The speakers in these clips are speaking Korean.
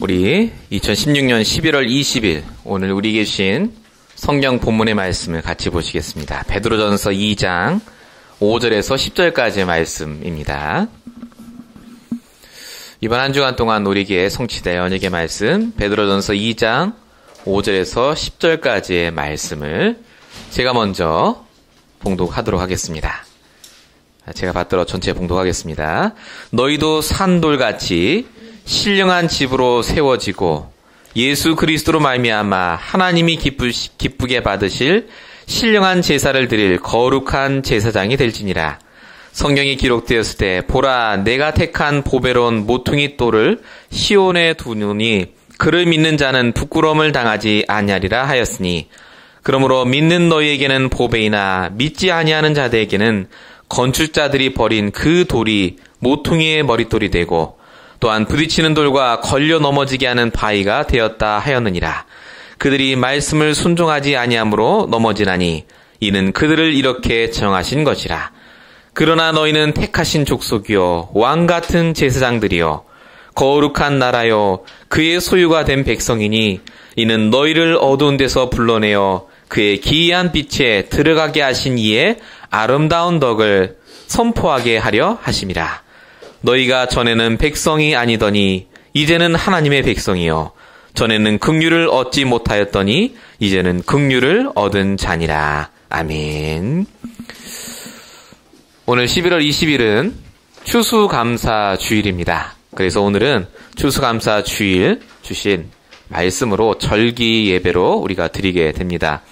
우리 2016년 11월 20일 오늘 우리에게 주신 성경 본문의 말씀을 같이 보시겠습니다. 베드로전서 2장 5절에서 10절까지의 말씀입니다. 이번 한 주간 동안 우리에게 성취될 언약의 말씀 베드로전서 2장 5절에서 10절까지의 말씀을 제가 먼저 봉독하도록 하겠습니다. 제가 받들어 전체 봉독하겠습니다. 너희도 산돌같이 신령한 집으로 세워지고 예수 그리스도로 말미암아 하나님이 기쁘게 받으실 신령한 제사를 드릴 거룩한 제사장이 될지니라. 성경이 기록되었을 때 보라 내가 택한 보배로운 모퉁이 돌을 시온에 두노니 그를 믿는 자는 부끄러움을 당하지 아니하리라 하였으니 그러므로 믿는 너희에게는 보배이나 믿지 아니하는 자들에게는 건축자들이 버린 그 돌이 모퉁이의 머릿돌이 되고 또한 부딪히는 돌과 걸려 넘어지게 하는 바위가 되었다 하였느니라. 그들이 말씀을 순종하지 아니함으로 넘어지나니 이는 그들을 이렇게 정하신 것이라. 그러나 너희는 택하신 족속이요 왕같은 제사장들이요 거룩한 나라요 그의 소유가 된 백성이니 이는 너희를 어두운 데서 불러내어 그의 기이한 빛에 들어가게 하신 이의 아름다운 덕을 선포하게 하려 하심이라. 너희가 전에는 백성이 아니더니 이제는 하나님의 백성이요 전에는 긍휼을 얻지 못하였더니 이제는 긍휼을 얻은 자니라. 아멘. 오늘 11월 20일은 추수감사주일입니다. 그래서 오늘은 추수감사주일 주신 말씀으로 절기 예배로 우리가 드리게 됩니다.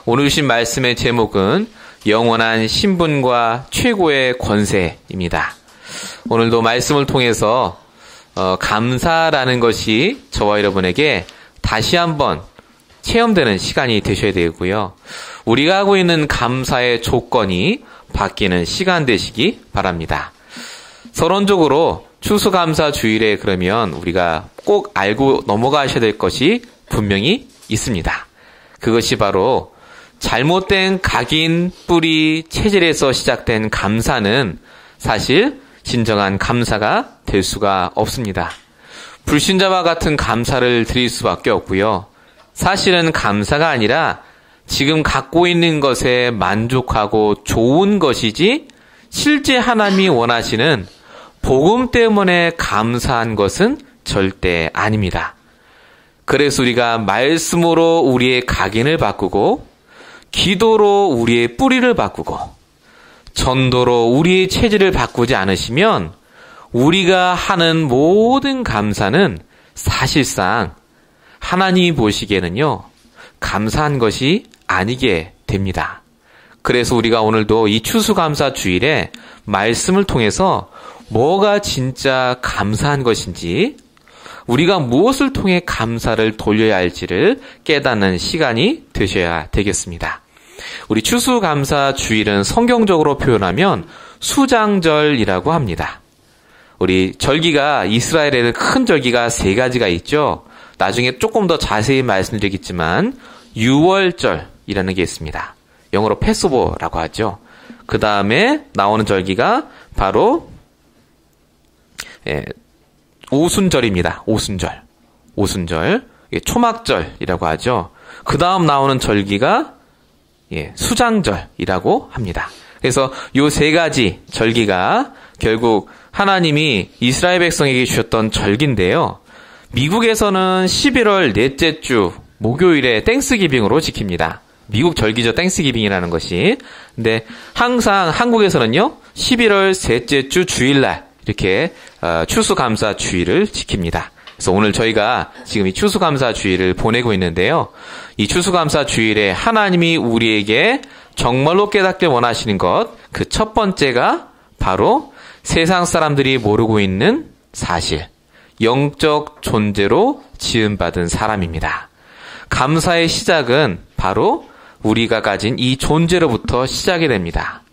오늘 주신 말씀의 제목은 영원한 신분과 최고의 권세입니다. 오늘도 말씀을 통해서 감사라는 것이 저와 여러분에게 다시 한번 체험되는 시간이 되셔야 되고요. 우리가 하고 있는 감사의 조건이 바뀌는 시간 되시기 바랍니다. 서론적으로 추수감사주일에 그러면 우리가 꼭 알고 넘어가셔야 될 것이 분명히 있습니다. 그것이 바로 잘못된 각인, 뿌리, 체질에서 시작된 감사는 사실 진정한 감사가 될 수가 없습니다. 불신자와 같은 감사를 드릴 수밖에 없고요. 사실은 감사가 아니라 지금 갖고 있는 것에 만족하고 좋은 것이지 실제 하나님이 원하시는 복음 때문에 감사한 것은 절대 아닙니다. 그래서 우리가 말씀으로 우리의 각인을 바꾸고 기도로 우리의 뿌리를 바꾸고 전도로 우리의 체질을 바꾸지 않으시면 우리가 하는 모든 감사는 사실상 하나님이 보시기에는요 감사한 것이 아니게 됩니다. 그래서 우리가 오늘도 이 추수감사 주일에 말씀을 통해서 뭐가 진짜 감사한 것인지 우리가 무엇을 통해 감사를 돌려야 할지를 깨닫는 시간이 되셔야 되겠습니다. 우리 추수감사 주일은 성경적으로 표현하면 수장절이라고 합니다. 우리 절기가 이스라엘에는 큰 절기가 3가지가 있죠. 나중에 조금 더 자세히 말씀드리겠지만 유월절이라는 게 있습니다. 영어로 패스오버라고 하죠. 그 다음에 나오는 절기가 바로 오순절입니다. 오순절. 초막절이라고 하죠. 그 다음 나오는 절기가 수장절이라고 합니다. 그래서 요 3가지 절기가 결국 하나님이 이스라엘 백성에게 주셨던 절기인데요. 미국에서는 11월 넷째 주 목요일에 땡스기빙으로 지킵니다. 미국 절기죠. 땡스기빙이라는 것이. 근데 항상 한국에서는요. 11월 셋째 주 주일날 이렇게 추수감사 주일을 지킵니다. 그래서 오늘 저희가 지금 이 추수감사 주일을 보내고 있는데요. 이 추수감사 주일에 하나님이 우리에게 정말로 깨닫길 원하시는 것, 그 첫 번째가 바로 세상 사람들이 모르고 있는 사실, 영적 존재로 지음받은 사람입니다. 감사의 시작은 바로 우리가 가진 이 존재로부터 시작이 됩니다.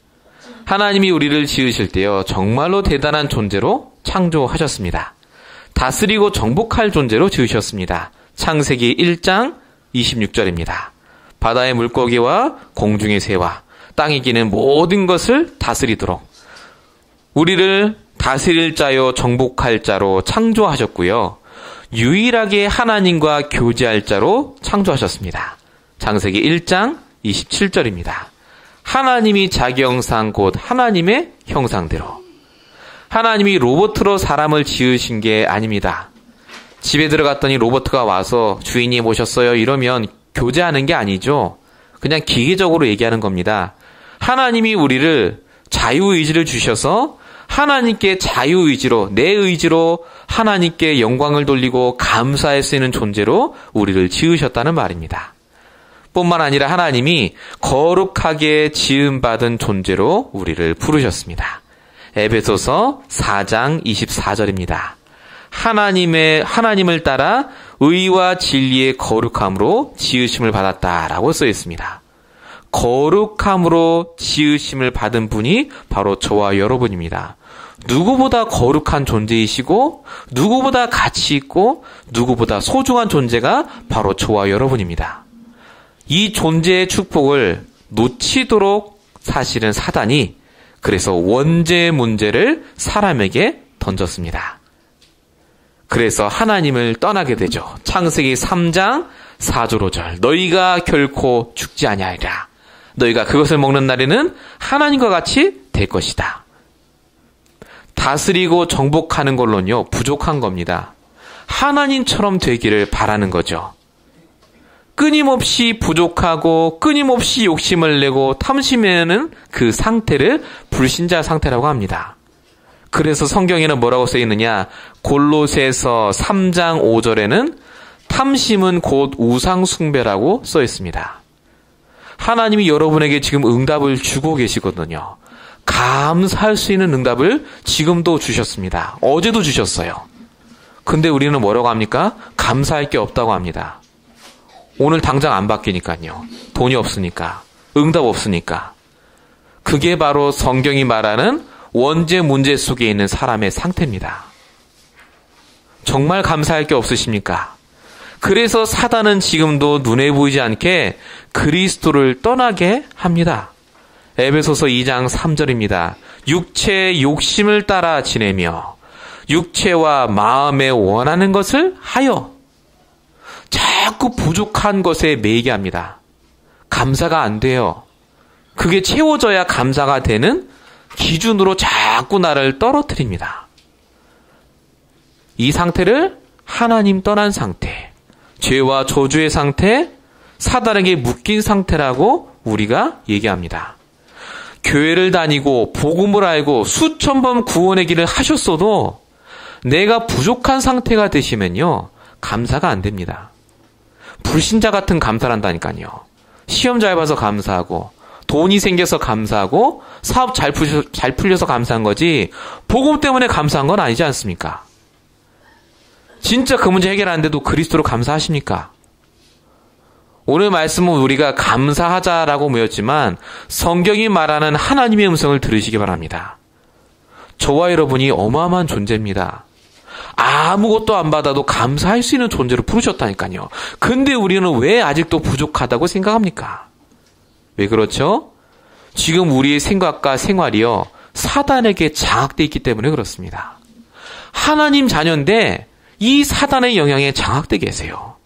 하나님이 우리를 지으실 때요, 정말로 대단한 존재로 창조하셨습니다. 다스리고 정복할 존재로 지으셨습니다. 창세기 1장 26절입니다. 바다의 물고기와 공중의 새와 땅에 기는 모든 것을 다스리도록 우리를 다스릴 자요 정복할 자로 창조하셨고요. 유일하게 하나님과 교제할 자로 창조하셨습니다. 창세기 1장 27절입니다. 하나님이 자기 형상 곧 하나님의 형상대로. 하나님이 로봇으로 사람을 지으신 게 아닙니다. 집에 들어갔더니 로봇가 와서 주인이 모셨어요 이러면 교제하는 게 아니죠. 그냥 기계적으로 얘기하는 겁니다. 하나님이 우리를 자유의지를 주셔서 하나님께 자유의지로 내 의지로 하나님께 영광을 돌리고 감사할 수 있는 존재로 우리를 지으셨다는 말입니다. 뿐만 아니라 하나님이 거룩하게 지음받은 존재로 우리를 부르셨습니다. 에베소서 4장 24절입니다. 하나님을 따라 의와 진리의 거룩함으로 지으심을 받았다라고 써 있습니다. 거룩함으로 지으심을 받은 분이 바로 저와 여러분입니다. 누구보다 거룩한 존재이시고 누구보다 가치 있고 누구보다 소중한 존재가 바로 저와 여러분입니다. 이 존재의 축복을 놓치도록 사실은 사단이 그래서 원죄의 문제를 사람에게 던졌습니다. 그래서 하나님을 떠나게 되죠. 창세기 3장 4절 5절 너희가 결코 죽지 아니하리라. 너희가 그것을 먹는 날에는 하나님과 같이 될 것이다. 다스리고 정복하는 걸로는요 부족한 겁니다. 하나님처럼 되기를 바라는 거죠. 끊임없이 부족하고 끊임없이 욕심을 내고 탐심하는 그 상태를 불신자 상태라고 합니다. 그래서 성경에는 뭐라고 써 있느냐? 골로새서 3장 5절에는 탐심은 곧 우상 숭배라고 써 있습니다. 하나님이 여러분에게 지금 응답을 주고 계시거든요. 감사할 수 있는 응답을 지금도 주셨습니다. 어제도 주셨어요. 근데 우리는 뭐라고 합니까? 감사할 게 없다고 합니다. 오늘 당장 안 바뀌니까요. 돈이 없으니까. 응답 없으니까. 그게 바로 성경이 말하는 원죄 문제 속에 있는 사람의 상태입니다. 정말 감사할 게 없으십니까? 그래서 사단은 지금도 눈에 보이지 않게 그리스도를 떠나게 합니다. 에베소서 2장 3절입니다. 육체의 욕심을 따라 지내며 육체와 마음에 원하는 것을 하여 자꾸 부족한 것에 매이게 합니다. 감사가 안 돼요. 그게 채워져야 감사가 되는 기준으로 자꾸 나를 떨어뜨립니다. 이 상태를 하나님 떠난 상태, 죄와 저주의 상태, 사단에게 묶인 상태라고 우리가 얘기합니다. 교회를 다니고 복음을 알고 수천 번 구원의 길을 하셨어도 내가 부족한 상태가 되시면요 감사가 안 됩니다. 불신자 같은 감사를 한다니까요. 시험 잘 봐서 감사하고 돈이 생겨서 감사하고 사업 잘 풀려서 감사한 거지 복음 때문에 감사한 건 아니지 않습니까? 진짜 그 문제 해결하는데도 그리스도로 감사하십니까? 오늘 말씀은 우리가 감사하자라고 모였지만 성경이 말하는 하나님의 음성을 들으시기 바랍니다. 저와 여러분이 어마어마한 존재입니다. 아무것도 안 받아도 감사할 수 있는 존재로 부르셨다니까요. 근데 우리는 왜 아직도 부족하다고 생각합니까? 왜 그렇죠? 지금 우리의 생각과 생활이요 사단에게 장악되어 있기 때문에 그렇습니다. 하나님 자녀인데 이 사단의 영향에 장악되어 계세요.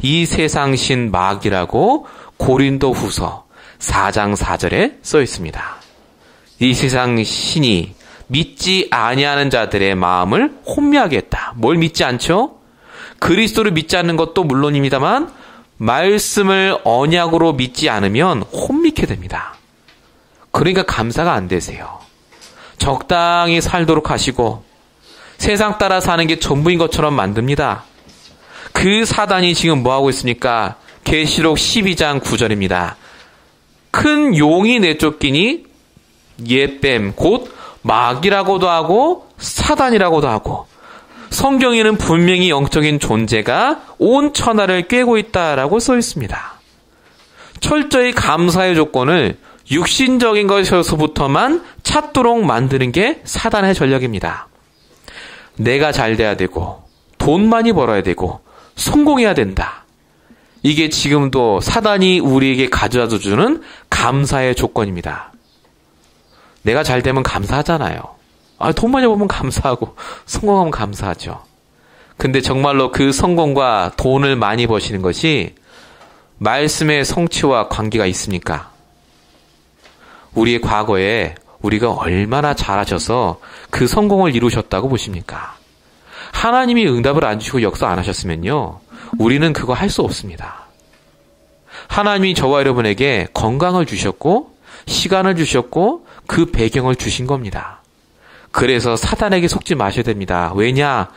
이 세상 신 마귀라고 고린도후서 4장 4절에 써 있습니다. 이 세상 신이 믿지 아니하는 자들의 마음을 혼미하게 했다. 뭘 믿지 않죠? 그리스도를 믿지 않는 것도 물론입니다만 말씀을 언약으로 믿지 않으면 혼미케 됩니다. 그러니까 감사가 안 되세요. 적당히 살도록 하시고 세상 따라 사는 게 전부인 것처럼 만듭니다. 그 사단이 지금 뭐하고 있습니까? 계시록 12장 9절입니다. 큰 용이 내쫓기니 옛뱀 곧 마귀라고도 하고 사단이라고도 하고 성경에는 분명히 영적인 존재가 온 천하를 꿰고 있다라고 써 있습니다. 철저히 감사의 조건을 육신적인 것에서부터만 찾도록 만드는 게 사단의 전략입니다. 내가 잘 돼야 되고 돈 많이 벌어야 되고 성공해야 된다. 이게 지금도 사단이 우리에게 가져다 주는 감사의 조건입니다. 내가 잘 되면 감사하잖아요. 돈 많이 벌면 감사하고 성공하면 감사하죠. 근데 정말로 그 성공과 돈을 많이 버시는 것이 말씀의 성취와 관계가 있습니까? 우리의 과거에 우리가 얼마나 잘하셔서 그 성공을 이루셨다고 보십니까? 하나님이 응답을 안 주시고 역사 안 하셨으면요, 우리는 그거 할 수 없습니다. 하나님이 저와 여러분에게 건강을 주셨고 시간을 주셨고 그 배경을 주신 겁니다. 그래서 사단에게 속지 마셔야 됩니다. 왜냐?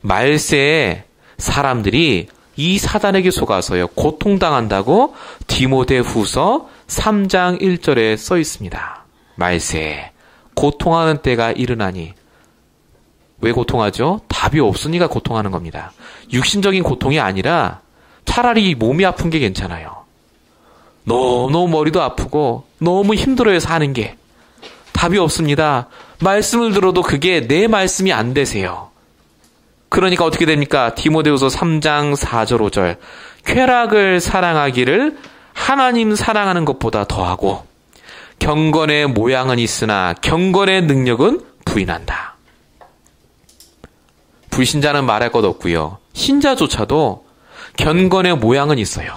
말세에 사람들이 이 사단에게 속아서요, 고통당한다고 디모데후서 3장 1절에 써 있습니다. 말세에 고통하는 때가 일어나니. 왜 고통하죠? 답이 없으니까 고통하는 겁니다. 육신적인 고통이 아니라 차라리 몸이 아픈 게 괜찮아요. 너무 머리도 아프고 너무 힘들어요, 사는 게. 답이 없습니다. 말씀을 들어도 그게 내 말씀이 안 되세요. 그러니까 어떻게 됩니까? 디모데후서 3장 4절 5절. 쾌락을 사랑하기를 하나님 사랑하는 것보다 더하고 경건의 모양은 있으나 경건의 능력은 부인한다. 불신자는 말할 것 없고요. 신자조차도 경건의 모양은 있어요.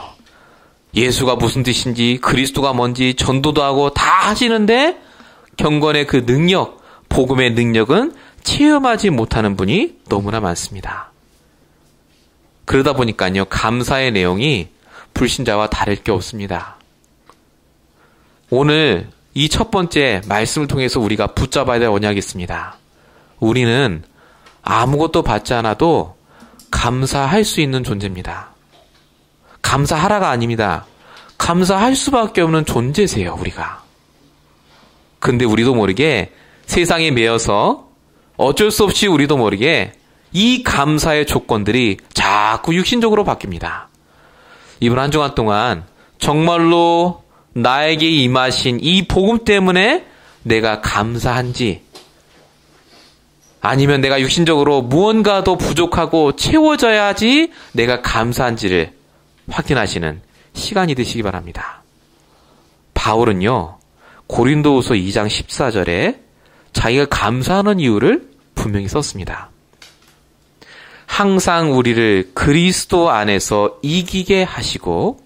예수가 무슨 뜻인지, 그리스도가 뭔지 전도도 하고 다 하시는데 경건의 그 능력, 복음의 능력은 체험하지 못하는 분이 너무나 많습니다. 그러다 보니까요, 감사의 내용이 불신자와 다를 게 없습니다. 오늘 이 첫 번째 말씀을 통해서 우리가 붙잡아야 될 언약이 있습니다. 우리는 아무것도 받지 않아도 감사할 수 있는 존재입니다. 감사하라가 아닙니다. 감사할 수밖에 없는 존재세요, 우리가. 근데 우리도 모르게 세상에 매여서 어쩔 수 없이 우리도 모르게 이 감사의 조건들이 자꾸 육신적으로 바뀝니다. 이번 한 주간 동안 정말로 나에게 임하신 이 복음 때문에 내가 감사한지, 아니면 내가 육신적으로 무언가 더 부족하고 채워져야지 내가 감사한지를 확인하시는 시간이 되시기 바랍니다. 바울은요, 고린도후서 2장 14절에 자기가 감사하는 이유를 분명히 썼습니다. 항상 우리를 그리스도 안에서 이기게 하시고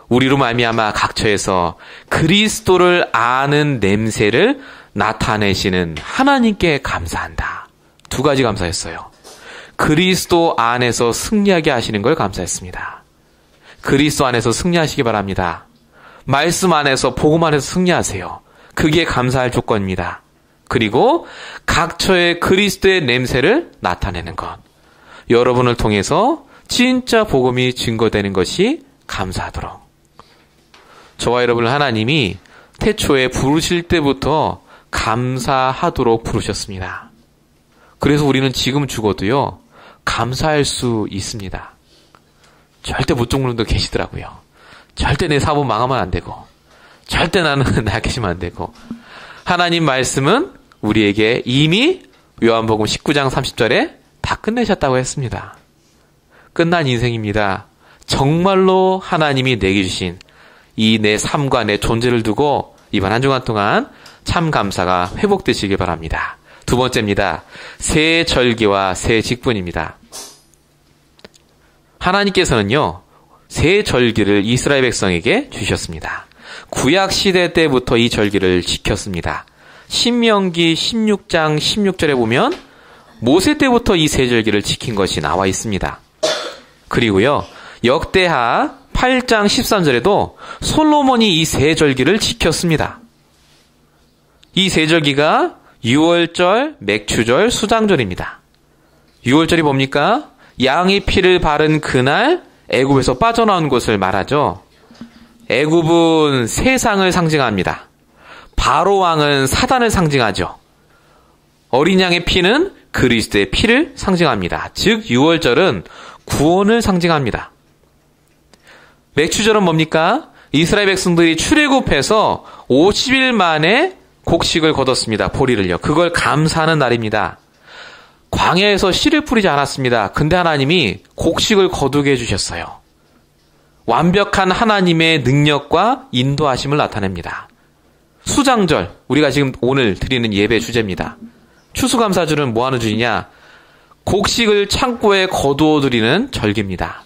우리로 말미암아 각처에서 그리스도를 아는 냄새를 나타내시는 하나님께 감사한다. 두 가지 감사했어요. 그리스도 안에서 승리하게 하시는 걸 감사했습니다. 그리스도 안에서 승리하시기 바랍니다. 말씀 안에서, 복음 안에서 승리하세요. 그게 감사할 조건입니다. 그리고 각처에 그리스도의 냄새를 나타내는 것. 여러분을 통해서 진짜 복음이 증거되는 것이 감사하도록. 저와 여러분을 하나님이 태초에 부르실 때부터 감사하도록 부르셨습니다. 그래서 우리는 지금 죽어도요, 감사할 수 있습니다. 절대 못 죽는 분도 계시더라고요. 절대 내 사업 망하면 안 되고, 절대 나는 나약해지면 안 되고, 하나님 말씀은 우리에게 이미 요한복음 19장 30절에 다 끝내셨다고 했습니다. 끝난 인생입니다. 정말로 하나님이 내게 주신 이 내 삶과 내 존재를 두고 이번 한 주간 동안 참 감사가 회복되시길 바랍니다. 두 번째입니다. 새 절기와 새 직분입니다. 하나님께서는요, 새 절기를 이스라엘 백성에게 주셨습니다. 구약 시대 때부터 이 절기를 지켰습니다. 신명기 16장 16절에 보면 모세 때부터 이 새 절기를 지킨 것이 나와 있습니다. 그리고요, 역대하 8장 13절에도 솔로몬이 이 새 절기를 지켰습니다. 이 새 절기가 유월절, 맥추절, 수장절입니다. 유월절이 뭡니까? 양의 피를 바른 그날 애굽에서 빠져나온 것을 말하죠. 애굽은 세상을 상징합니다. 바로 왕은 사단을 상징하죠. 어린 양의 피는 그리스도의 피를 상징합니다. 즉 유월절은 구원을 상징합니다. 맥추절은 뭡니까? 이스라엘 백성들이 출애굽해서 50일 만에 곡식을 거뒀습니다. 보리를요. 그걸 감사하는 날입니다. 광야에서 씨를 뿌리지 않았습니다. 근데 하나님이 곡식을 거두게 해주셨어요. 완벽한 하나님의 능력과 인도하심을 나타냅니다. 수장절, 우리가 지금 오늘 드리는 예배 주제입니다. 추수감사절은 뭐하는 주이냐? 곡식을 창고에 거두어 드리는 절기입니다.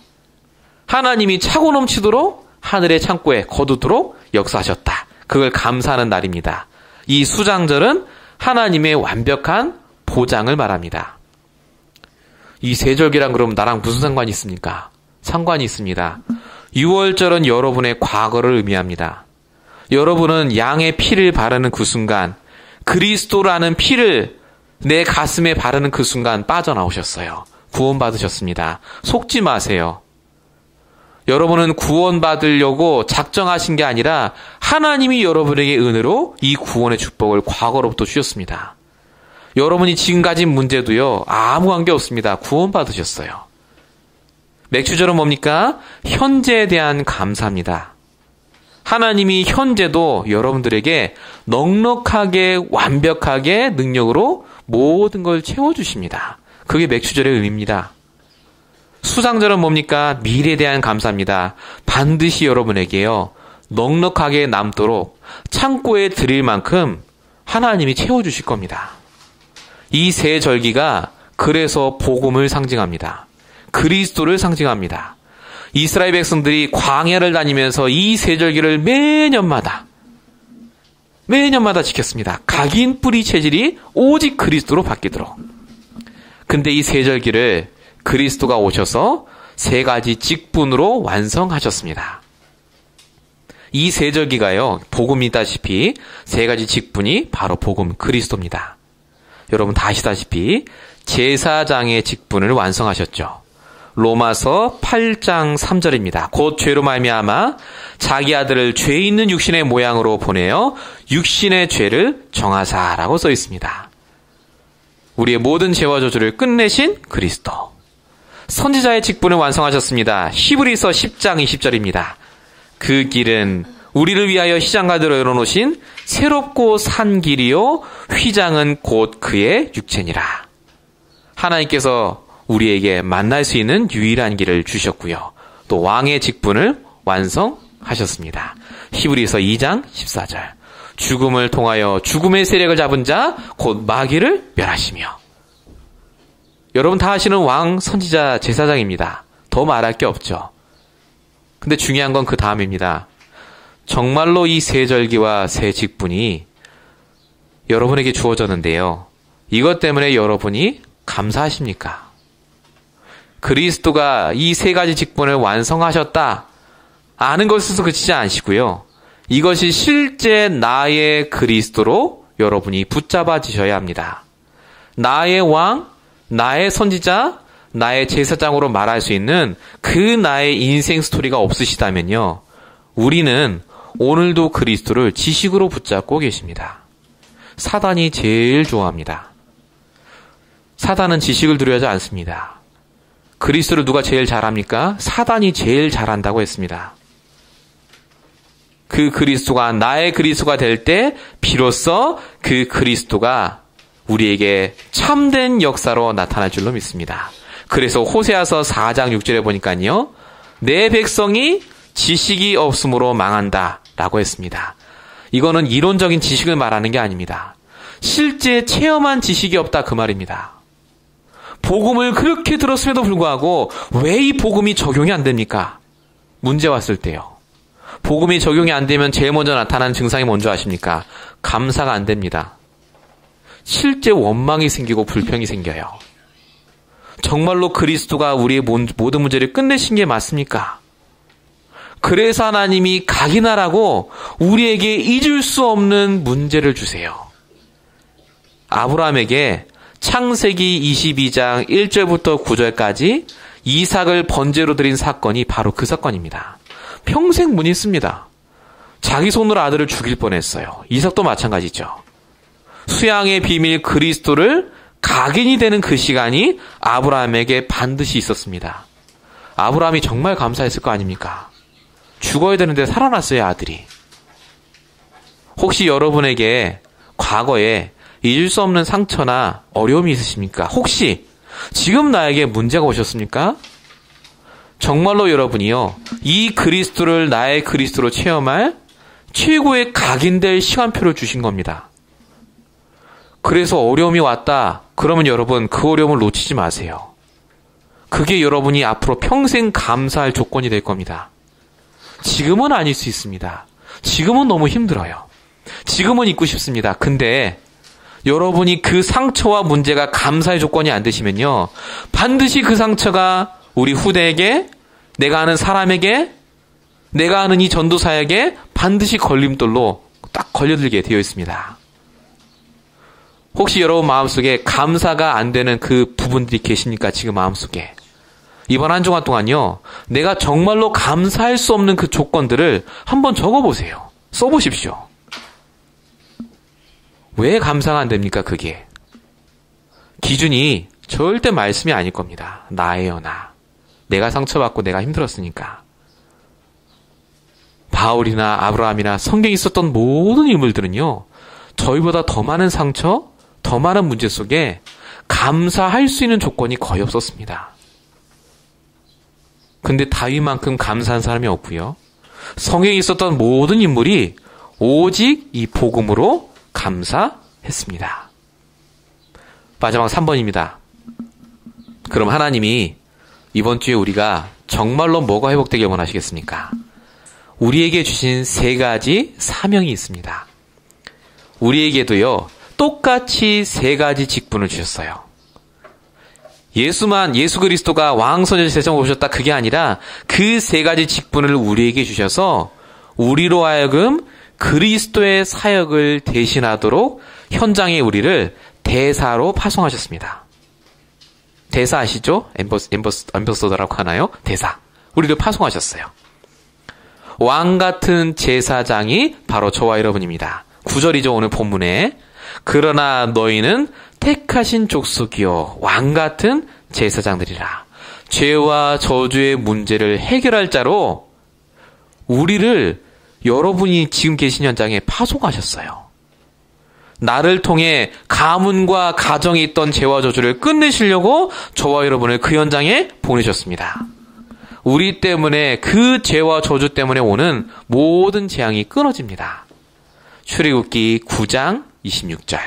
하나님이 차고 넘치도록 하늘의 창고에 거두도록 역사하셨다. 그걸 감사하는 날입니다. 이 수장절은 하나님의 완벽한 보장을 말합니다. 이 세절기란 그럼 나랑 무슨 상관이 있습니까? 상관이 있습니다. 유월절은 여러분의 과거를 의미합니다. 여러분은 양의 피를 바르는 그 순간, 그리스도라는 피를 내 가슴에 바르는 그 순간 빠져나오셨어요. 구원받으셨습니다. 속지 마세요. 여러분은 구원받으려고 작정하신 게 아니라 하나님이 여러분에게 은혜로 이 구원의 축복을 과거로부터 주셨습니다. 여러분이 지금 가진 문제도요, 아무 관계 없습니다. 구원받으셨어요. 맥주절은 뭡니까? 현재에 대한 감사입니다. 하나님이 현재도 여러분들에게 넉넉하게 완벽하게 능력으로 모든 걸 채워주십니다. 그게 맥주절의 의미입니다. 수장절은 뭡니까? 미래에 대한 감사입니다. 반드시 여러분에게요, 넉넉하게 남도록 창고에 드릴 만큼 하나님이 채워주실 겁니다. 이 세 절기가 그래서 복음을 상징합니다. 그리스도를 상징합니다. 이스라엘 백성들이 광야를 다니면서 이 세 절기를 매년마다 지켰습니다. 각인 뿌리 체질이 오직 그리스도로 바뀌도록. 근데 이 세 절기를 그리스도가 오셔서 세 가지 직분으로 완성하셨습니다. 이 세 절기가요, 복음이다시피 세 가지 직분이 바로 복음 그리스도입니다. 여러분 다 아시다시피 제사장의 직분을 완성하셨죠. 로마서 8장 3절입니다. 곧 죄로 말미암아 자기 아들을 죄 있는 육신의 모양으로 보내어 육신의 죄를 정하사라고 써 있습니다. 우리의 모든 죄와 저주를 끝내신 그리스도. 선지자의 직분을 완성하셨습니다. 히브리서 10장 20절입니다. 그 길은 우리를 위하여 시장가대로 열어놓으신 새롭고 산 길이요 휘장은 곧 그의 육체니라. 하나님께서 우리에게 만날 수 있는 유일한 길을 주셨고요. 또 왕의 직분을 완성하셨습니다. 히브리서 2장 14절. 죽음을 통하여 죽음의 세력을 잡은 자 곧 마귀를 멸하시며. 여러분 다 아시는 왕, 선지자, 제사장입니다. 더 말할 게 없죠. 근데 중요한 건 그 다음입니다. 정말로 이 세 절기와 세 직분이 여러분에게 주어졌는데요. 이것 때문에 여러분이 감사하십니까? 그리스도가 이 세 가지 직분을 완성하셨다. 아는 것에서 그치지 않으시고요. 이것이 실제 나의 그리스도로 여러분이 붙잡아지셔야 합니다. 나의 왕, 나의 선지자, 나의 제사장으로 말할 수 있는 그 나의 인생 스토리가 없으시다면요. 우리는 오늘도 그리스도를 지식으로 붙잡고 계십니다. 사단이 제일 좋아합니다. 사단은 지식을 두려워하지 않습니다. 그리스도를 누가 제일 잘합니까? 사단이 제일 잘한다고 했습니다. 그 그리스도가 나의 그리스도가 될 때 비로소 그 그리스도가 우리에게 참된 역사로 나타날 줄로 믿습니다. 그래서 호세아서 4장 6절에 보니까요. 내 백성이 지식이 없으므로 망한다 라고 했습니다. 이거는 이론적인 지식을 말하는 게 아닙니다. 실제 체험한 지식이 없다 그 말입니다. 복음을 그렇게 들었음에도 불구하고 왜 이 복음이 적용이 안 됩니까? 문제 왔을 때요. 복음이 적용이 안 되면 제일 먼저 나타나는 증상이 뭔지 아십니까? 감사가 안 됩니다. 실제 원망이 생기고 불평이 생겨요. 정말로 그리스도가 우리의 모든 문제를 끝내신 게 맞습니까? 그래서 하나님이 각인하라고 우리에게 잊을 수 없는 문제를 주세요. 아브라함에게 창세기 22장 1절부터 9절까지 이삭을 번제로 드린 사건이 바로 그 사건입니다. 평생 못 잊습니다. 자기 손으로 아들을 죽일 뻔했어요. 이삭도 마찬가지죠. 수양의 비밀 그리스도를 각인이 되는 그 시간이 아브라함에게 반드시 있었습니다. 아브라함이 정말 감사했을 거 아닙니까? 죽어야 되는데 살아났어요, 아들이. 혹시 여러분에게 과거에 잊을 수 없는 상처나 어려움이 있으십니까? 혹시 지금 나에게 문제가 오셨습니까? 정말로 여러분이요, 이 그리스도를 나의 그리스도로 체험할 최고의 각인될 시간표를 주신 겁니다. 그래서 어려움이 왔다. 그러면 여러분 그 어려움을 놓치지 마세요. 그게 여러분이 앞으로 평생 감사할 조건이 될 겁니다. 지금은 아닐 수 있습니다. 지금은 너무 힘들어요. 지금은 잊고 싶습니다. 근데 여러분이 그 상처와 문제가 감사의 조건이 안 되시면요, 반드시 그 상처가 우리 후대에게, 내가 아는 사람에게, 내가 아는 이 전도사에게 반드시 걸림돌로 딱 걸려들게 되어 있습니다. 혹시 여러분 마음속에 감사가 안 되는 그 부분들이 계십니까? 지금 마음속에. 이번 한 주간 동안요, 내가 정말로 감사할 수 없는 그 조건들을 한번 적어보세요. 써보십시오. 왜 감사가 안 됩니까? 그게. 기준이 절대 말씀이 아닐 겁니다. 나예요, 나. 내가 상처받고 내가 힘들었으니까. 바울이나 아브라함이나 성경에 있었던 모든 인물들은요, 저희보다 더 많은 상처, 더 많은 문제 속에 감사할 수 있는 조건이 거의 없었습니다. 근데 다윗만큼 감사한 사람이 없고요. 성경에 있었던 모든 인물이 오직 이 복음으로 감사했습니다. 마지막 3번입니다. 그럼 하나님이 이번 주에 우리가 정말로 뭐가 회복되길 원하시겠습니까? 우리에게 주신 3가지 사명이 있습니다. 우리에게도요, 똑같이 3가지 직분을 주셨어요. 예수 그리스도가 왕선지 세상에 오셨다, 그게 아니라 그 3가지 직분을 우리에게 주셔서 우리로 하여금 그리스도의 사역을 대신하도록 현장에 우리를 대사로 파송하셨습니다. 대사 아시죠? 엠버서더라고 하나요? 대사. 우리를 파송하셨어요. 왕 같은 제사장이 바로 저와 여러분입니다. 9절이죠, 오늘 본문에. 그러나 너희는 택하신 족속이요 왕 같은 제사장들이라. 죄와 저주의 문제를 해결할 자로 우리를 여러분이 지금 계신 현장에 파송하셨어요. 나를 통해 가문과 가정에 있던 죄와 저주를 끝내시려고 저와 여러분을 그 현장에 보내셨습니다. 우리 때문에, 그 죄와 저주 때문에 오는 모든 재앙이 끊어집니다. 출애굽기 9장 26절.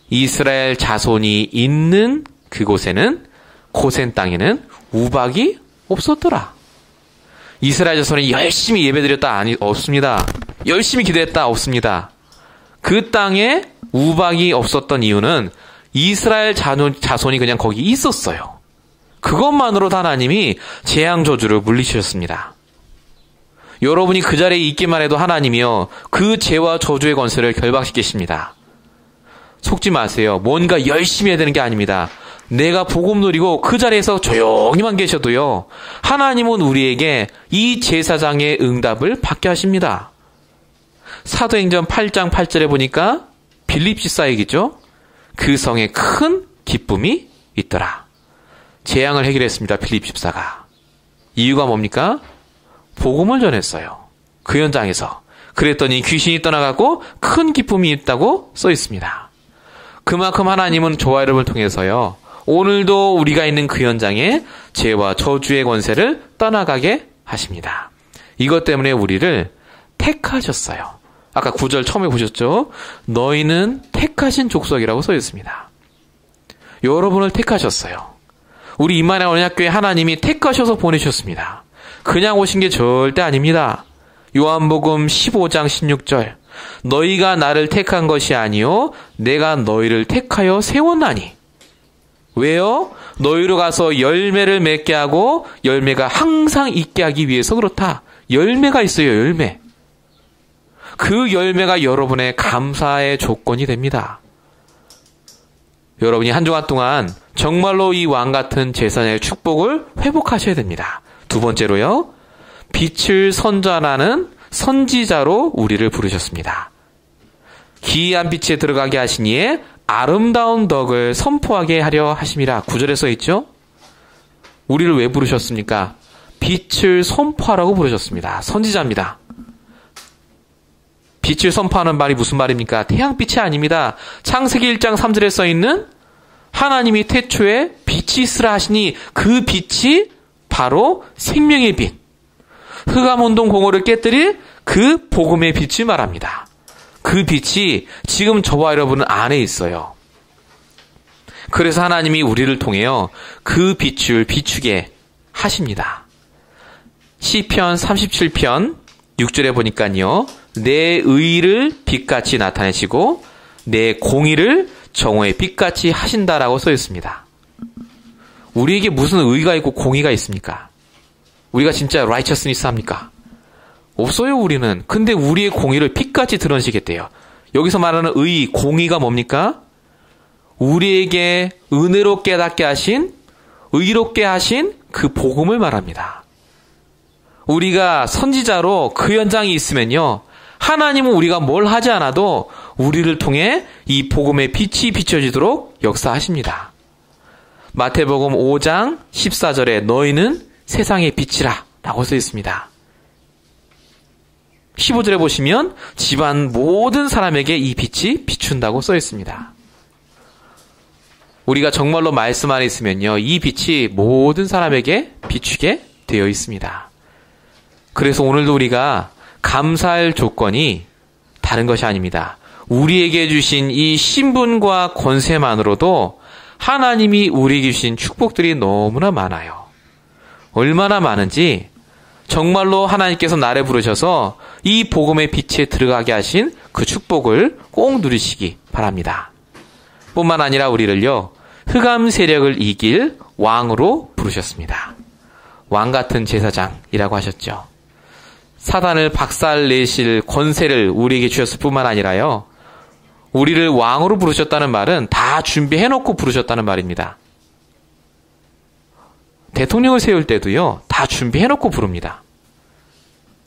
이스라엘 자손이 있는 그곳에는, 고센 땅에는 우박이 없었더라. 이스라엘 자손이 열심히 예배드렸다? 없습니다. 열심히 기도했다? 없습니다. 그 땅에 우박이 없었던 이유는 이스라엘 자손이 그냥 거기 있었어요. 그것만으로도 하나님이 재앙 저주를 물리치셨습니다. 여러분이 그 자리에 있기만 해도 하나님이요, 그 죄와 저주의 권세를 결박시키십니다. 속지 마세요. 뭔가 열심히 해야 되는 게 아닙니다. 내가 복음 누리고 그 자리에서 조용히만 계셔도요, 하나님은 우리에게 이 제사장의 응답을 받게 하십니다. 사도행전 8장 8절에 보니까 빌립 집사에게죠, 그 성에 큰 기쁨이 있더라. 재앙을 해결했습니다. 빌립 집사가. 이유가 뭡니까? 복음을 전했어요. 그 현장에서. 그랬더니 귀신이 떠나가고 큰 기쁨이 있다고 써 있습니다. 그만큼 하나님은 저와 여러분을 통해서요, 오늘도 우리가 있는 그 현장에 죄와 저주의 권세를 떠나가게 하십니다. 이것 때문에 우리를 택하셨어요. 아까 9절 처음에 보셨죠? 너희는 택하신 족속이라고 써 있습니다. 여러분을 택하셨어요. 우리 임마누엘 언약교회 하나님이 택하셔서 보내셨습니다. 그냥 오신 게 절대 아닙니다. 요한복음 15장 16절. 너희가 나를 택한 것이 아니요 내가 너희를 택하여 세웠나니. 왜요? 너희로 가서 열매를 맺게 하고 열매가 항상 있게 하기 위해서 그렇다. 열매가 있어요. 열매. 그 열매가 여러분의 감사의 조건이 됩니다. 여러분이 한 주간 동안 정말로 이 왕 같은 제사장의 축복을 회복하셔야 됩니다. 두 번째로요, 빛을 선전하는 선지자로 우리를 부르셨습니다. 기이한 빛에 들어가게 하시니에 아름다운 덕을 선포하게 하려 하심이라. 9절에 써 있죠? 우리를 왜 부르셨습니까? 빛을 선포하라고 부르셨습니다. 선지자입니다. 빛을 선포하는 말이 무슨 말입니까? 태양빛이 아닙니다. 창세기 1장 3절에 써 있는 하나님이 태초에 빛이 있으라 하시니 그 빛이 바로 생명의 빛, 흑암운동 공허를 깨뜨릴 그 복음의 빛을 말합니다. 그 빛이 지금 저와 여러분 안에 있어요. 그래서 하나님이 우리를 통해요. 그 빛을 비추게 하십니다. 시편 37편 6절에 보니까요. 내 의를 빛같이 나타내시고 내 공의를 정오의 빛같이 하신다라고 써 있습니다. 우리에게 무슨 의가 있고 공의가 있습니까? 우리가 진짜 righteousness 합니까? 없어요, 우리는. 근데 우리의 공의를 빛같이 드러내시겠대요. 여기서 말하는 의, 공의가 뭡니까? 우리에게 은혜로 깨닫게 하신, 의롭게 하신 그 복음을 말합니다. 우리가 선지자로 그 현장이 있으면요. 하나님은 우리가 뭘 하지 않아도 우리를 통해 이 복음의 빛이 비춰지도록 역사하십니다. 마태복음 5장 14절에 너희는 세상의 빛이라 라고 써 있습니다. 15절에 보시면 집안 모든 사람에게 이 빛이 비춘다고 써 있습니다. 우리가 정말로 말씀 안에 있으면요. 이 빛이 모든 사람에게 비추게 되어 있습니다. 그래서 오늘도 우리가 감사할 조건이 다른 것이 아닙니다. 우리에게 주신 이 신분과 권세만으로도 하나님이 우리에게 주신 축복들이 너무나 많아요. 얼마나 많은지 정말로 하나님께서 나를 부르셔서 이 복음의 빛에 들어가게 하신 그 축복을 꼭 누리시기 바랍니다. 뿐만 아니라 우리를요. 흑암 세력을 이길 왕으로 부르셨습니다. 왕 같은 제사장이라고 하셨죠. 사단을 박살내실 권세를 우리에게 주셨을 뿐만 아니라요. 우리를 왕으로 부르셨다는 말은 다 준비해놓고 부르셨다는 말입니다. 대통령을 세울 때도요. 다 준비해놓고 부릅니다.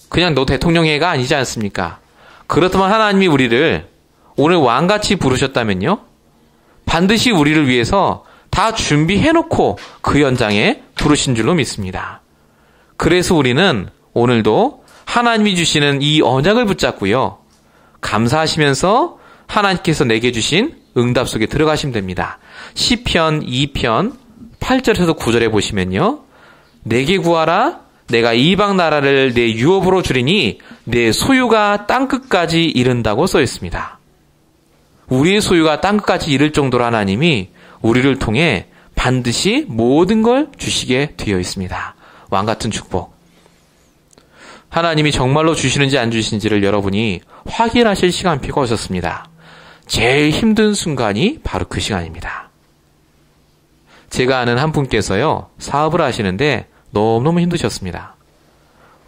그냥 너 대통령회가 아니지 않습니까? 그렇다면 하나님이 우리를 오늘 왕같이 부르셨다면요. 반드시 우리를 위해서 다 준비해놓고 그 현장에 부르신 줄로 믿습니다. 그래서 우리는 오늘도 하나님이 주시는 이 언약을 붙잡고요. 감사하시면서 하나님께서 내게 주신 응답 속에 들어가시면 됩니다. 시편 2편 8절에서 9절에 보시면요. 내게 구하라 내가 이방 나라를 내 유업으로 주리니 내 소유가 땅끝까지 이른다고 써 있습니다. 우리의 소유가 땅끝까지 이를 정도로 하나님이 우리를 통해 반드시 모든 걸 주시게 되어 있습니다. 왕같은 축복. 하나님이 정말로 주시는지 안 주시는지를 여러분이 확인하실 시간표가 오셨습니다. 제일 힘든 순간이 바로 그 시간입니다. 제가 아는 한 분께서요. 사업을 하시는데 너무너무 힘드셨습니다.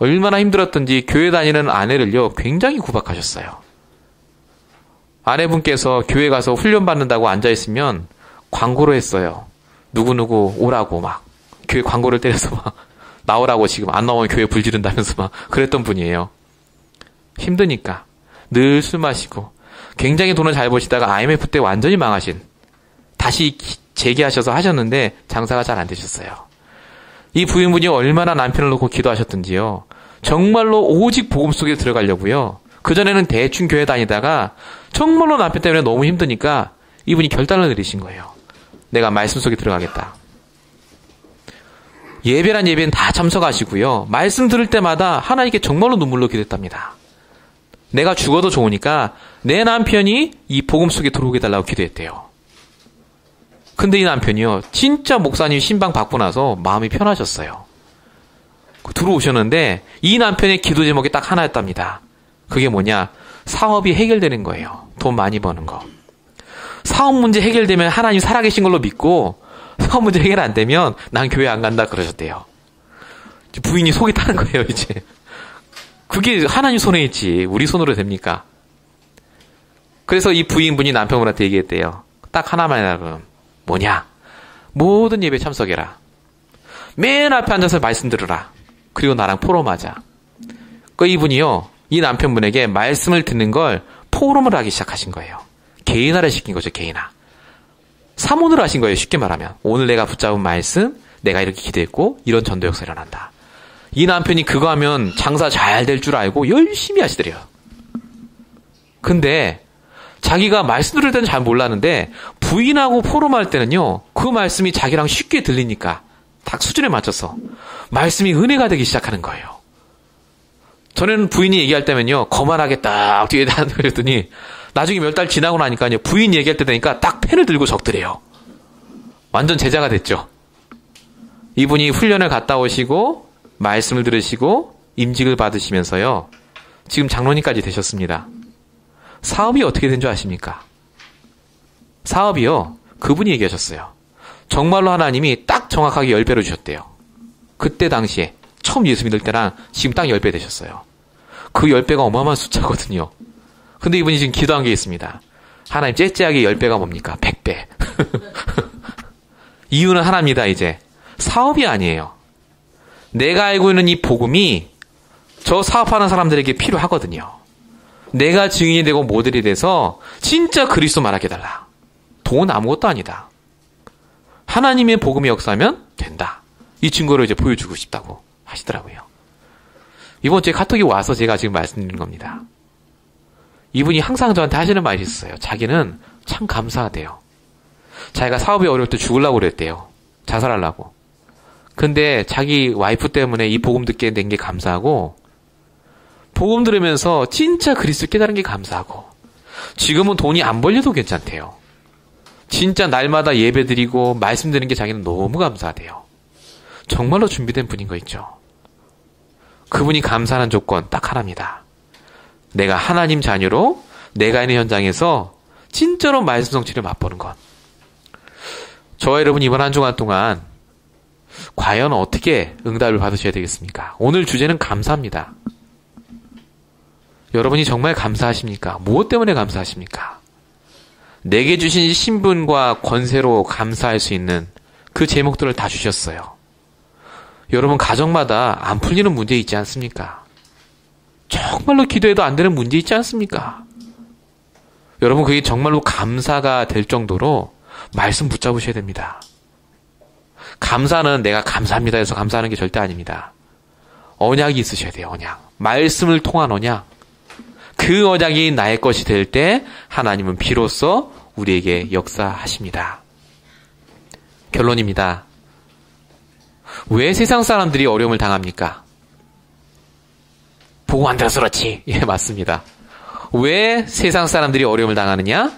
얼마나 힘들었던지 교회 다니는 아내를요. 굉장히 구박하셨어요. 아내분께서 교회 가서 훈련받는다고 앉아있으면 광고를 했어요. 누구누구 오라고 막 교회 광고를 때려서 막 나오라고 지금 안 나오면 교회 불 지른다면서 막 그랬던 분이에요. 힘드니까 늘 술 마시고 굉장히 돈을 잘 버시다가 IMF 때 완전히 망하신 다시 재기하셔서 하셨는데 장사가 잘 안 되셨어요. 이 부인분이 얼마나 남편을 놓고 기도하셨던지요. 정말로 오직 복음 속에 들어가려고요. 그전에는 대충 교회 다니다가 정말로 남편 때문에 너무 힘드니까 이분이 결단을 내리신 거예요. 내가 말씀 속에 들어가겠다. 예배란 예배는 다 참석하시고요. 말씀 들을 때마다 하나님께 정말로 눈물로 기도했답니다. 내가 죽어도 좋으니까 내 남편이 이 복음 속에 들어오게 해달라고 기도했대요. 근데 이 남편이요. 진짜 목사님 신방 받고 나서 마음이 편하셨어요. 들어오셨는데 이 남편의 기도 제목이 딱 하나였답니다. 그게 뭐냐? 사업이 해결되는 거예요. 돈 많이 버는 거. 사업 문제 해결되면 하나님 살아계신 걸로 믿고 사업 문제 해결 안 되면 난 교회 안 간다 그러셨대요. 부인이 속이 타는 거예요, 이제. 그게 하나님 손에 있지. 우리 손으로 됩니까? 그래서 이 부인분이 남편분한테 얘기했대요. 딱 하나만 해라 그럼. 뭐냐? 모든 예배 참석해라. 맨 앞에 앉아서 말씀 들으라. 그리고 나랑 포럼하자. 그 이분이요. 이 남편분에게 말씀을 듣는 걸 포럼을 하기 시작하신 거예요. 개인화를 시킨 거죠, 개인화. 사문을 하신 거예요, 쉽게 말하면. 오늘 내가 붙잡은 말씀, 내가 이렇게 기도했고 이런 전도 역사 일어난다. 이 남편이 그거 하면 장사 잘 될 줄 알고 열심히 하시더래요. 근데 자기가 말씀 들을 때는 잘 몰랐는데 부인하고 포럼할 때는요. 그 말씀이 자기랑 쉽게 들리니까 딱 수준에 맞춰서 말씀이 은혜가 되기 시작하는 거예요. 전에는 부인이 얘기할 때면요. 거만하게 딱 뒤에 그랬더니 나중에 몇 달 지나고 나니까요. 부인 얘기할 때 되니까 딱 펜을 들고 적더래요. 완전 제자가 됐죠. 이분이 훈련을 갔다 오시고 말씀을 들으시고 임직을 받으시면서요. 지금 장로님까지 되셨습니다. 사업이 어떻게 된 줄 아십니까? 사업이요. 그분이 얘기하셨어요. 정말로 하나님이 딱 정확하게 10배로 주셨대요. 그때 당시에 처음 예수 믿을 때랑 지금 딱 10배 되셨어요. 그 10배가 어마어마한 숫자거든요. 근데 이분이 지금 기도한 게 있습니다. 하나님 째째하게 10배가 뭡니까? 100배. 이유는 하나입니다. 이제 사업이 아니에요. 내가 알고 있는 이 복음이 저 사업하는 사람들에게 필요하거든요. 내가 증인이 되고 모델이 돼서 진짜 그리스도 말하게 해달라. 돈 아무것도 아니다. 하나님의 복음이 역사하면 된다. 이 증거를 이제 보여주고 싶다고 하시더라고요. 이번 주에 카톡이 와서 제가 지금 말씀드리는 겁니다. 이분이 항상 저한테 하시는 말이 있어요. 자기는 참 감사하대요. 자기가 사업이 어려울 때 죽으려고 그랬대요. 자살하려고. 근데 자기 와이프 때문에 이 복음 듣게 된 게 감사하고, 복음 들으면서 진짜 그리스도 깨달은 게 감사하고, 지금은 돈이 안 벌려도 괜찮대요. 진짜 날마다 예배 드리고 말씀 드리는 게 자기는 너무 감사하대요. 정말로 준비된 분인 거 있죠. 그분이 감사하는 조건 딱 하나입니다. 내가 하나님 자녀로 내가 있는 현장에서 진짜로 말씀 성취를 맛보는 것. 저와 여러분 이번 한 주간 동안 과연 어떻게 응답을 받으셔야 되겠습니까? 오늘 주제는 감사입니다. 여러분이 정말 감사하십니까? 무엇 때문에 감사하십니까? 내게 주신 신분과 권세로 감사할 수 있는 그 제목들을 다 주셨어요. 여러분 가정마다 안 풀리는 문제 있지 않습니까? 정말로 기도해도 안 되는 문제 있지 않습니까? 여러분 그게 정말로 감사가 될 정도로 말씀 붙잡으셔야 됩니다. 감사는 내가 감사합니다 해서 감사하는 게 절대 아닙니다. 언약이 있으셔야 돼요. 언약. 말씀을 통한 언약. 그 언약이 나의 것이 될 때 하나님은 비로소 우리에게 역사하십니다. 결론입니다. 왜 세상 사람들이 어려움을 당합니까? 보고 안 들어서 그렇지. 예, 맞습니다. 왜 세상 사람들이 어려움을 당하느냐?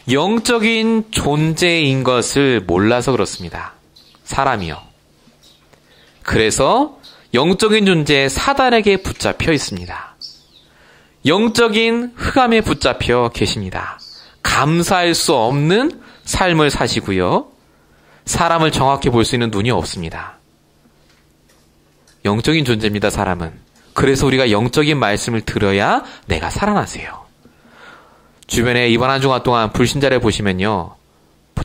영적인 존재인 것을 몰라서 그렇습니다. 사람이요. 그래서 영적인 존재에 사단에게 붙잡혀 있습니다. 영적인 흑암에 붙잡혀 계십니다. 감사할 수 없는 삶을 사시고요. 사람을 정확히 볼 수 있는 눈이 없습니다. 영적인 존재입니다, 사람은. 그래서 우리가 영적인 말씀을 들어야 내가 살아나세요. 주변에 이번 한 주간 동안 불신자를 보시면요.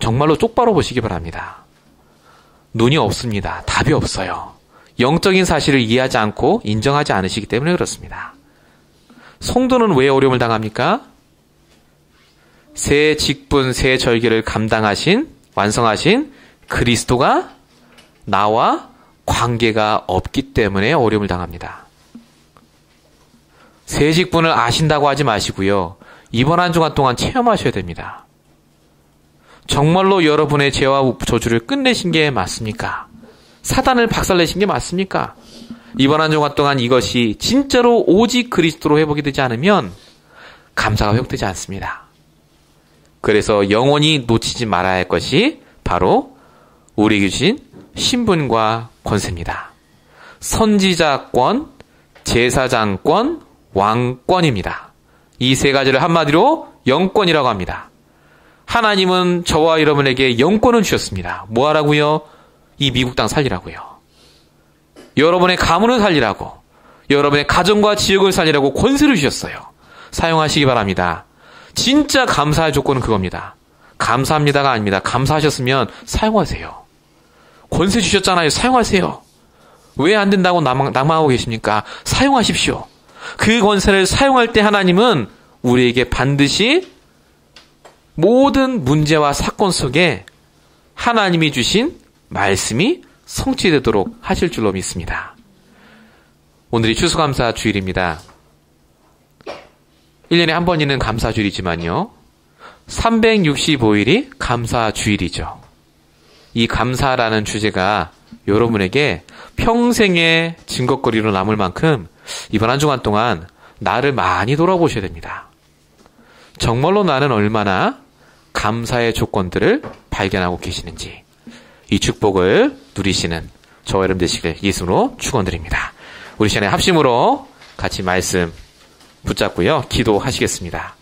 정말로 똑바로 보시기 바랍니다. 눈이 없습니다. 답이 없어요. 영적인 사실을 이해하지 않고 인정하지 않으시기 때문에 그렇습니다. 성도는 왜 어려움을 당합니까? 새 직분, 새 절기를 감당하신, 완성하신 그리스도가 나와 관계가 없기 때문에 어려움을 당합니다. 새 직분을 아신다고 하지 마시고요. 이번 한 주간 동안 체험하셔야 됩니다. 정말로 여러분의 죄와 저주를 끝내신 게 맞습니까? 사단을 박살내신 게 맞습니까? 이번 한 주간 동안 이것이 진짜로 오직 그리스도로 회복이 되지 않으면 감사가 회복되지 않습니다. 그래서 영원히 놓치지 말아야 할 것이 바로 우리에게 주신 신분과 권세입니다. 선지자권, 제사장권, 왕권입니다. 이 세 가지를 한마디로 영권이라고 합니다. 하나님은 저와 여러분에게 영권을 주셨습니다. 뭐 하라고요? 이 미국 땅 살리라고요. 여러분의 가문을 살리라고, 여러분의 가정과 지역을 살리라고 권세를 주셨어요. 사용하시기 바랍니다. 진짜 감사할 조건은 그겁니다. 감사합니다가 아닙니다. 감사하셨으면 사용하세요. 권세 주셨잖아요. 사용하세요. 왜 안 된다고 낙망하고 계십니까? 사용하십시오. 그 권세를 사용할 때 하나님은 우리에게 반드시 모든 문제와 사건 속에 하나님이 주신 말씀이 성취되도록 하실 줄로 믿습니다. 오늘이 추수감사 주일입니다. 1년에 한 번 있는 감사주일이지만요. 365일이 감사주일이죠. 이 감사라는 주제가 여러분에게 평생의 증거거리로 남을 만큼 이번 한 주간 동안 나를 많이 돌아보셔야 됩니다. 정말로 나는 얼마나 감사의 조건들을 발견하고 계시는지, 이 축복을 누리시는 저와 여러분 되시길 예수로 축원드립니다. 우리 시간에 합심으로 같이 말씀 붙잡고요. 기도하시겠습니다.